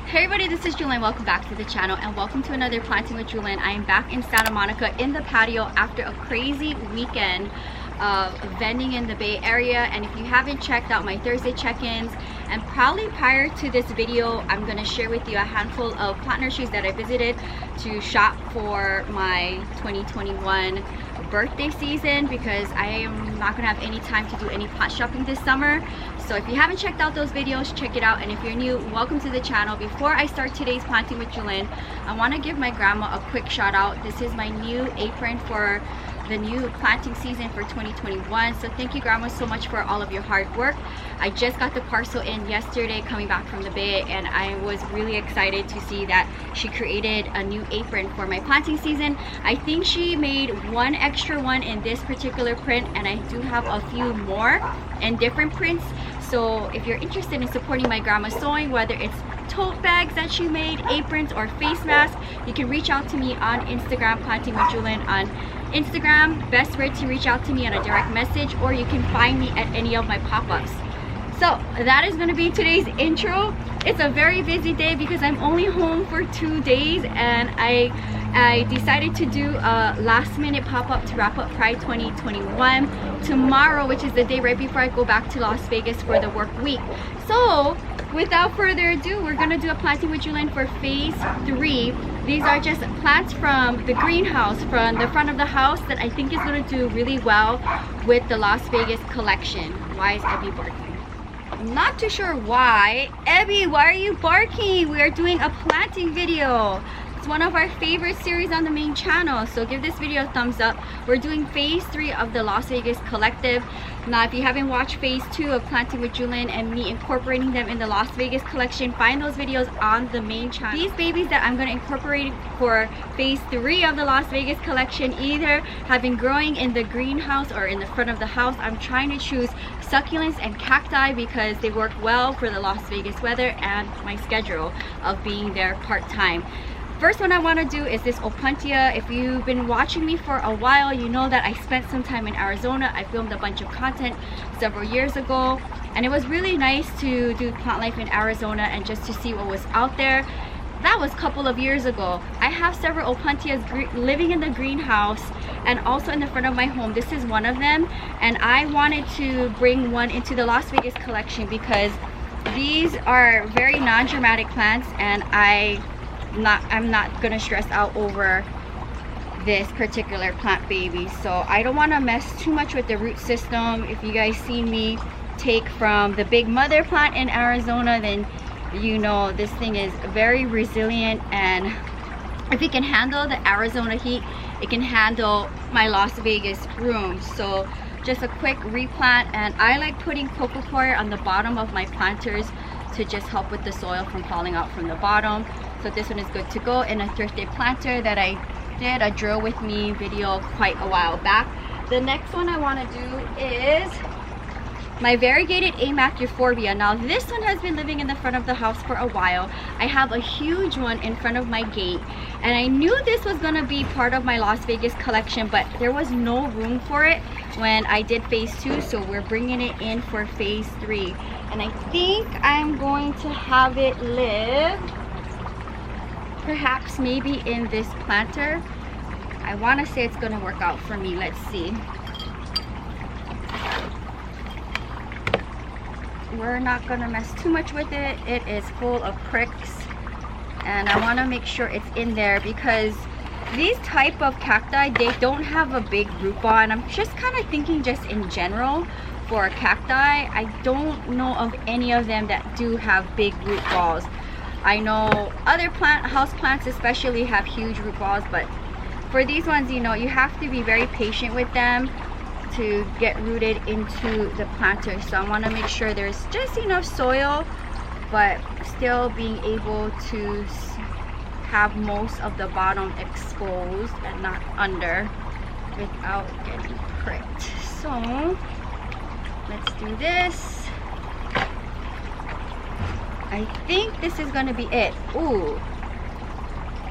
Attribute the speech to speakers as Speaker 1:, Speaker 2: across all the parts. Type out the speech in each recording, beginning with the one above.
Speaker 1: Hey everybody, this is Jewelyn. Welcome back to the channel and welcome to another Planting with Jewelyn. I am back in Santa Monica in the patio after a crazy weekend of vending in the Bay Area. And if you haven't checked out my Thursday check-ins, and probably prior to this video, I'm going to share with you a handful of plant nurseries that I visited to shop for my 2021 birthday season, because I am not going to have any time to do any plant shopping this summer. So if you haven't checked out those videos, check it out. And if you're new, welcome to the channel. Before I start today's Planting with Jewelyn, I want to give my grandma a quick shout out. This is my new apron for the new planting season for 2021. So thank you, grandma, so much for all of your hard work. I just got the parcel in yesterday coming back from the Bay, and I was really excited to see that she created a new apron for my planting season. I think she made one extra one in this particular print, and I do have a few more in different prints. So if you're interested in supporting my grandma's sewing, whether it's tote bags that she made, aprons, or face masks, you can reach out to me on Instagram, Planting with Jewelyn on Instagram. Best way to reach out to me on a direct message, or you can find me at any of my pop-ups. So that is going to be today's intro. It's a very busy day because I'm only home for 2 days, and I decided to do a last minute pop-up to wrap up Pride 2021 tomorrow, which is the day right before I go back to Las Vegas for the work week. So without further ado, we're gonna do a Planting with Jewelyn for phase 3. These are just plants from the greenhouse from the front of the house that I think is gonna do really well with the Las Vegas collection. Why is Abby barking? I'm not too sure why. Abby, why are you barking? We are doing a planting video. It's one of our favorite series on the main channel, so give this video a thumbs up. We're doing phase 3 of the Las Vegas collective. Now if you haven't watched phase 2 of Planting with Jewelyn and me incorporating them in the Las Vegas collection, find those videos on the main channel. These babies that I'm going to incorporate for phase 3 of the Las Vegas collection either have been growing in the greenhouse or in the front of the house. I'm trying to choose succulents and cacti because they work well for the Las Vegas weather and my schedule of being there part-time. First one I want to do is this Opuntia. If you've been watching me for a while, you know that I spent some time in Arizona. I filmed a bunch of content several years ago, and it was really nice to do plant life in Arizona and just to see what was out there. That was a couple of years ago. I have several Opuntias living in the greenhouse and also in the front of my home. This is one of them, and I wanted to bring one into the Las Vegas collection because these are very non-dramatic plants, and I'm not gonna stress out over this particular plant baby. So I don't want to mess too much with the root system. If you guys seen me take from the big mother plant in Arizona, then you know this thing is very resilient, and if it can handle the Arizona heat, it can handle my Las Vegas room. So just a quick replant, and I like putting coco coir on the bottom of my planters to just help with the soil from falling out from the bottom. So this one is good to go in a thrifted planter that I did a drill with me video quite a while back. The next one I want to do is my variegated AMAC euphorbia. Now this one has been living in the front of the house for a while. I have a huge one in front of my gate, and I knew this was going to be part of my Las Vegas collection, but there was no room for it when I did phase 2, so we're bringing it in for phase 3. And I think I'm going to have it live perhaps maybe in this planter. I want to say it's going to work out for me. Let's see. We're not going to mess too much with it. It is full of pricks, and I want to make sure it's in there because these type of cacti, they don't have a big root ball, and I'm just kind of thinking just in general for cacti, I don't know of any of them that do have big root balls. I know other house plants especially have huge root balls, but for these ones, you know, you have to be very patient with them to get rooted into the planter. So I want to make sure there's just enough soil, but still being able to have most of the bottom exposed and not under without getting pricked. So let's do this. I think this is gonna be it. Ooh.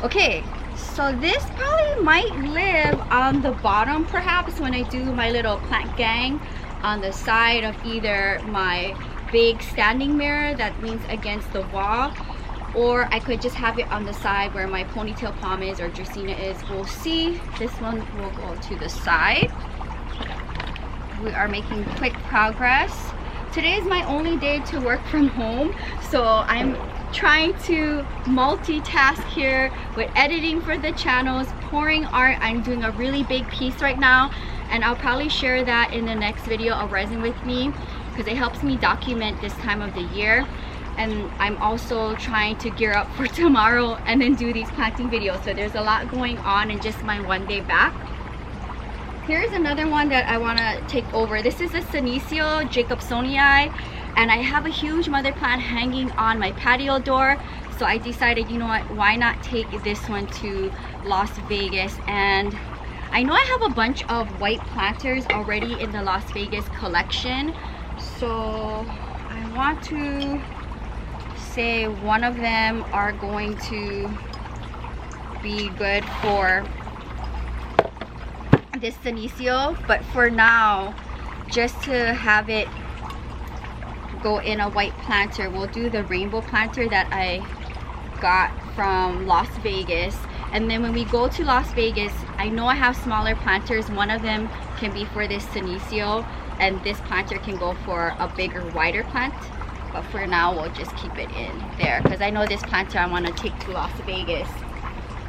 Speaker 1: Okay, so this probably might live on the bottom perhaps when I do my little plant gang on the side of either my big standing mirror that leans against the wall, or I could just have it on the side where my ponytail palm is or Dracaena is. We'll see. This one will go to the side. We are making quick progress. Today is my only day to work from home, so I'm trying to multitask here with editing for the channels, pouring art. I'm doing a really big piece right now, and I'll probably share that in the next video, a resin with me, because it helps me document this time of the year. And I'm also trying to gear up for tomorrow and then do these planting videos. So there's a lot going on in just my one day back. Here's another one that I want to take over. This is a Senecio Jacobsonii, and I have a huge mother plant hanging on my patio door. So I decided, you know what, why not take this one to Las Vegas? And I know I have a bunch of white planters already in the Las Vegas collection. So I want to say one of them are going to be good for this Senecio, but for now, just to have it go in a white planter, we'll do the rainbow planter that I got from Las Vegas. And then when we go to Las Vegas, I know I have smaller planters. One of them can be for this Senecio, and this planter can go for a bigger, wider plant. But for now, we'll just keep it in there because I know this planter I want to take to Las Vegas.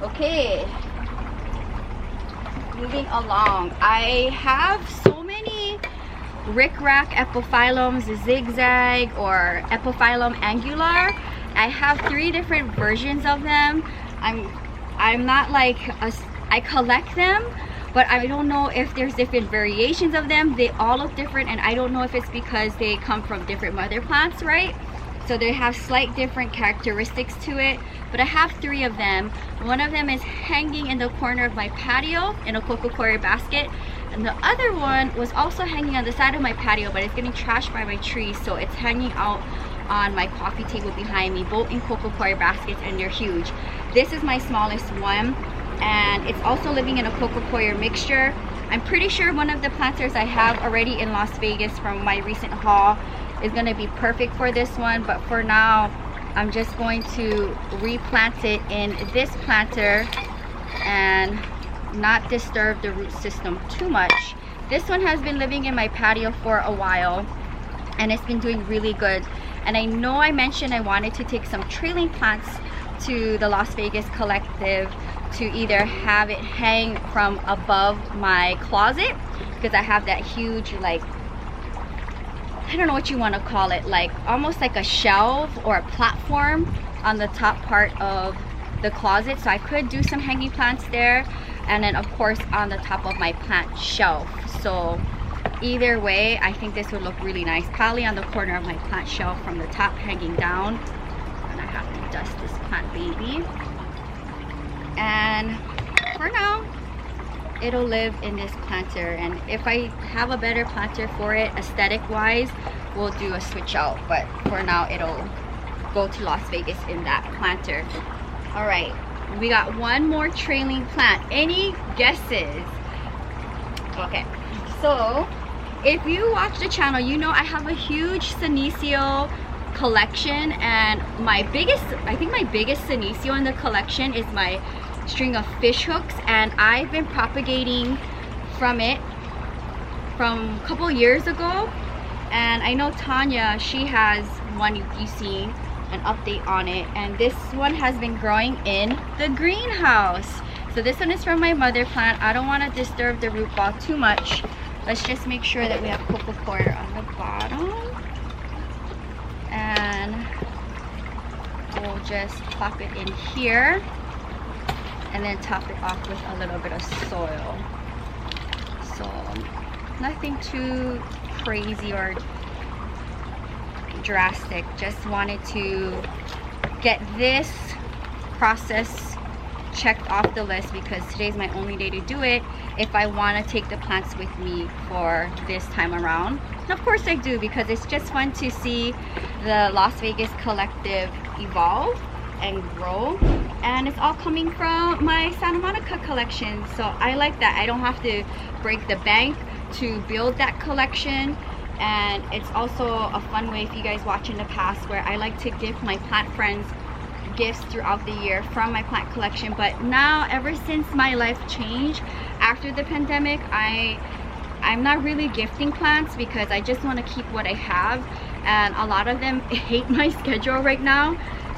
Speaker 1: Okay, moving along. I have so many rickrack epiphyllums, zigzag or epiphyllum angular. I have 3 different versions of them. I'm not like I collect them, but I don't know if there's different variations of them. They all look different, and I don't know if it's because they come from different mother plants, right? So they have slight different characteristics to it, but I have 3 of them. One of them is hanging in the corner of my patio in a coco coir basket, and the other one was also hanging on the side of my patio, but it's getting trashed by my trees, so it's hanging out on my coffee table behind me, both in coco coir baskets, and they're huge. This is my smallest one, and it's also living in a coco coir mixture. I'm pretty sure one of the planters I have already in Las Vegas from my recent haul is going to be perfect for this one, but for now I'm just going to replant it in this planter and not disturb the root system too much. This one has been living in my patio for a while, and it's been doing really good. And I know I mentioned I wanted to take some trailing plants to the Las Vegas collective to either have it hang from above my closet, because I have that huge, like, I don't know what you want to call it, like almost like a shelf or a platform on the top part of the closet. So I could do some hanging plants there, and then of course on the top of my plant shelf. So either way, I think this would look really nice, probably on the corner of my plant shelf from the top hanging down. And I have to dust this plant baby. And for now, it'll live in this planter, and if I have a better planter for it aesthetic wise, we'll do a switch out, but for now it'll go to Las Vegas in that planter. All right, we got one more trailing plant. Any guesses? Okay, so if you watch the channel, you know I have a huge Senecio collection, and I think my biggest Senecio in the collection is my string of fish hooks, and I've been propagating from it from a couple years ago. And I know Tanya, she has one, you see an update on it, and this one has been growing in the greenhouse. So this one is from my mother plant. I don't want to disturb the root ball too much. Let's just make sure that we have coco coir on the bottom, and we'll just plop it in here and then top it off with a little bit of soil. So nothing too crazy or drastic, just wanted to get this process checked off the list because today's my only day to do it if I want to take the plants with me for this time around. And of course I do, because it's just fun to see the Las Vegas collective evolve and grow, and it's all coming from my Santa Monica collection. So I like that I don't have to break the bank to build that collection. And it's also a fun way, if you guys watch in the past, where I like to give my plant friends gifts throughout the year from my plant collection. But now, ever since my life changed after the pandemic, I'm not really gifting plants because I just want to keep what I have, and a lot of them hate my schedule right now.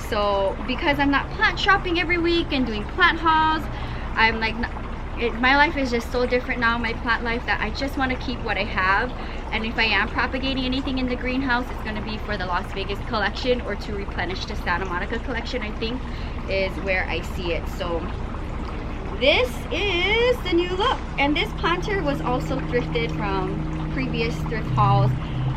Speaker 1: So because I'm not plant shopping every week and doing plant hauls, I'm like, my life is just so different now, my plant life, that I just want to keep what I have. And if I am propagating anything in the greenhouse, it's going to be for the Las Vegas collection or to replenish the Santa Monica collection, I think is where I see it. So this is the new look, and this planter was also thrifted from previous thrift hauls.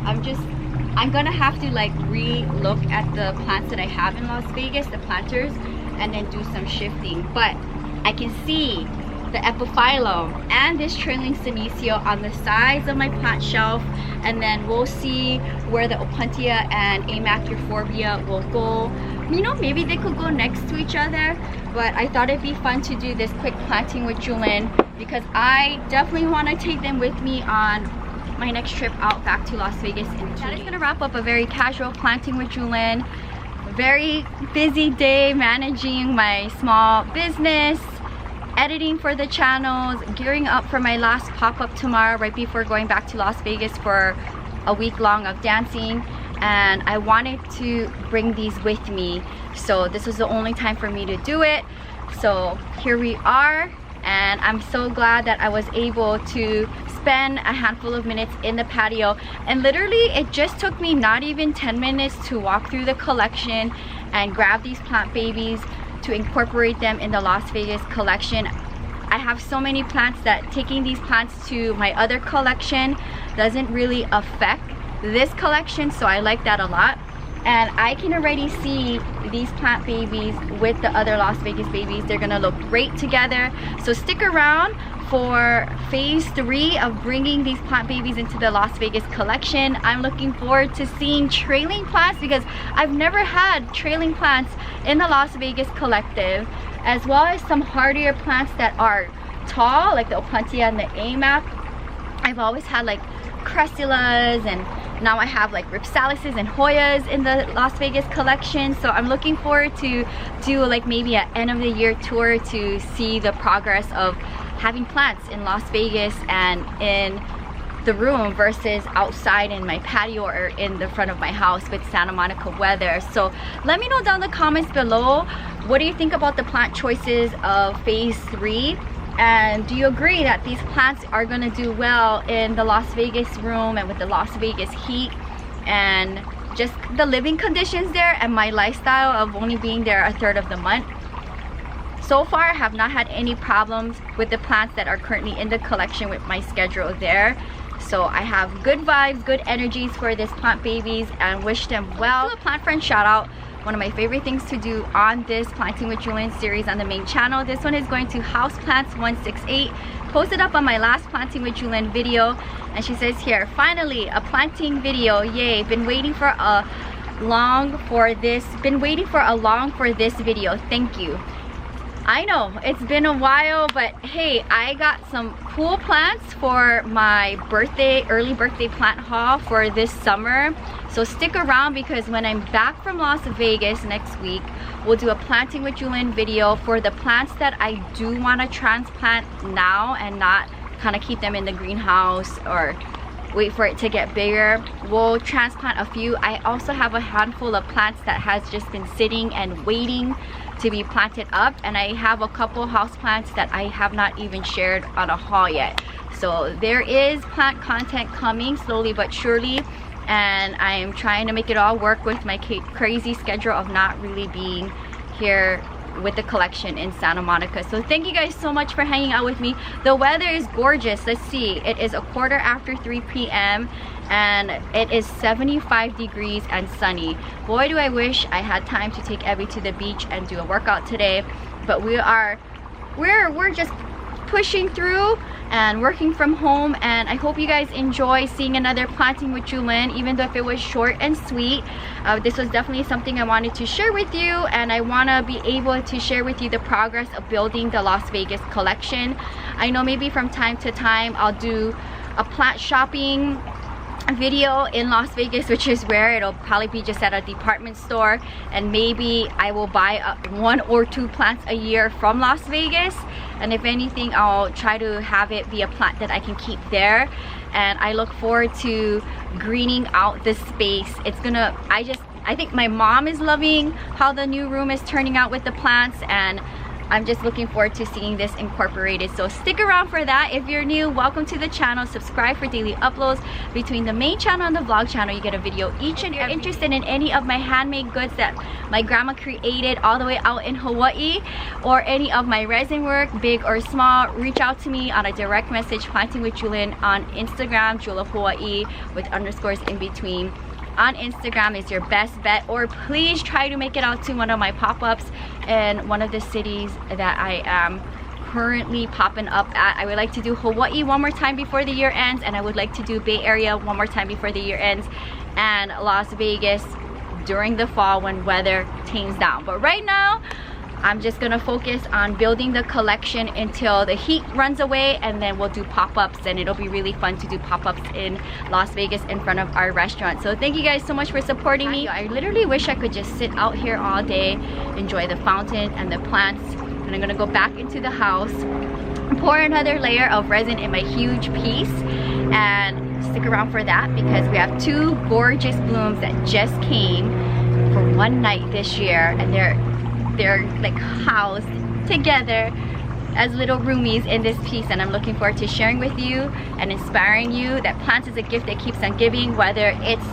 Speaker 1: I'm gonna have to like re-look at the plants that I have in Las Vegas, the planters, and then do some shifting. But I can see the epiphyllum and this trailing senecio on the sides of my plant shelf, and then we'll see where the opuntia and amac euphorbia will go. You know, maybe they could go next to each other, but I thought it'd be fun to do this quick planting with Jewelyn because I definitely want to take them with me on my next trip out back to Las Vegas in 2 days. That is gonna wrap up a very casual planting with Jewelyn. Very busy day managing my small business, editing for the channels, gearing up for my last pop-up tomorrow right before going back to Las Vegas for a week long of dancing. And I wanted to bring these with me, so this was the only time for me to do it. So here we are, and I'm so glad that I was able to spend a handful of minutes in the patio. And literally it just took me not even 10 minutes to walk through the collection and grab these plant babies to incorporate them in the Las Vegas collection. I have so many plants that taking these plants to my other collection doesn't really affect this collection, so I like that a lot. And I can already see these plant babies with the other Las Vegas babies. They're gonna look great together. So stick around for phase 3 of bringing these plant babies into the Las Vegas collection. I'm looking forward to seeing trailing plants because I've never had trailing plants in the Las Vegas collective, as well as some hardier plants that are tall, like the opuntia and the amac. I've always had like cressulas, and now I have like ripsalises and hoyas in the Las Vegas collection. So I'm looking forward to do like maybe an end of the year tour to see the progress of having plants in Las Vegas and in the room versus outside in my patio or in the front of my house with Santa Monica weather. So let me know down in the comments below, what do you think about the plant choices of phase 3? And do you agree that these plants are going to do well in the Las Vegas room and with the Las Vegas heat and just the living conditions there and my lifestyle of only being there a third of the month? So far, I have not had any problems with the plants that are currently in the collection with my schedule there. So I have good vibes, good energies for these plant babies and wish them well. Do a plant friend shout out. One of my favorite things to do on this Planting with Jewelyn series on the main channel. This one is going to Houseplants168. Posted up on my last Planting with Jewelyn video, and she says here, finally a planting video, yay, been waiting for a long for this video, thank you. I know it's been a while, but hey, I got some cool plants for my early birthday plant haul for this summer. So stick around because when I'm back from Las Vegas next week, we'll do a Planting with Jewelyn video for the plants that I do want to transplant now and not kind of keep them in the greenhouse or wait for it to get bigger. We'll transplant a few. I also have a handful of plants that has just been sitting and waiting to be planted up, and I have a couple house plants that I have not even shared on a haul yet. So there is plant content coming slowly but surely, and I am trying to make it all work with my crazy schedule of not really being here with the collection in Santa Monica. So thank you guys so much for hanging out with me. The weather is gorgeous. Let's see, it is 3:15 p.m. and it is 75 degrees and sunny. Boy, do I wish I had time to take Evie to the beach and do a workout today, but we're just pushing through and working from home, and I hope you guys enjoy seeing another Planting with Jewelyn, even though if it was short and sweet. This was definitely something I wanted to share with you, and I want to be able to share with you the progress of building the Las Vegas collection. I know maybe from time to time I'll do a plant shopping video in Las Vegas, which is where it'll probably be just at a department store, and maybe I will buy 1 or 2 plants a year from Las Vegas, and if anything I'll try to have it be a plant that I can keep there. And I look forward to greening out this space. It's gonna, I think my mom is loving how the new room is turning out with the plants, and I'm just looking forward to seeing this incorporated. So stick around for that. If you're new, welcome to the channel. Subscribe for daily uploads. Between the main channel and the vlog channel, you get a video each and every. If you're interested in any of my handmade goods that my grandma created all the way out in Hawaii, or any of my resin work, big or small, reach out to me on a direct message, Planting with Jewelyn on Instagram, Jewel of Hawaii with underscores in between. On Instagram is your best bet, or please try to make it out to one of my pop-ups in one of the cities that I am currently popping up at. I would like to do Hawaii one more time before the year ends, and I would like to do Bay Area one more time before the year ends, and Las Vegas during the fall when weather tames down. But right now I'm just gonna focus on building the collection until the heat runs away, and then we'll do pop-ups, and it'll be really fun to do pop-ups in Las Vegas in front of our restaurant. So thank you guys so much for supporting me. I literally wish I could just sit out here all day, enjoy the fountain and the plants. And I'm gonna go back into the house, pour another layer of resin in my huge piece, and stick around for that because we have 2 gorgeous blooms that just came for one night this year, and they're like housed together as little roomies in this piece, and I'm looking forward to sharing with you and inspiring you that plants is a gift that keeps on giving, whether it's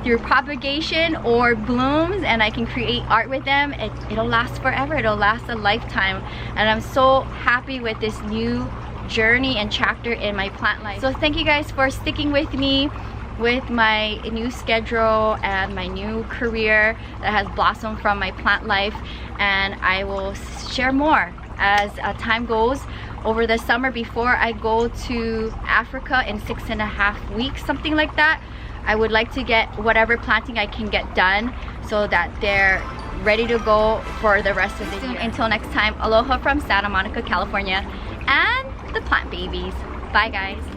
Speaker 1: through propagation or blooms, and I can create art with them. It'll last forever, it'll last a lifetime, and I'm so happy with this new journey and chapter in my plant life. So thank you guys for sticking with me with my new schedule and my new career that has blossomed from my plant life, and I will share more as time goes over the summer. Before I go to Africa in 6.5 weeks, something like that, I would like to get whatever planting I can get done so that they're ready to go for the rest of the year. Until next time, aloha from Santa Monica, California, and the plant babies. Bye guys.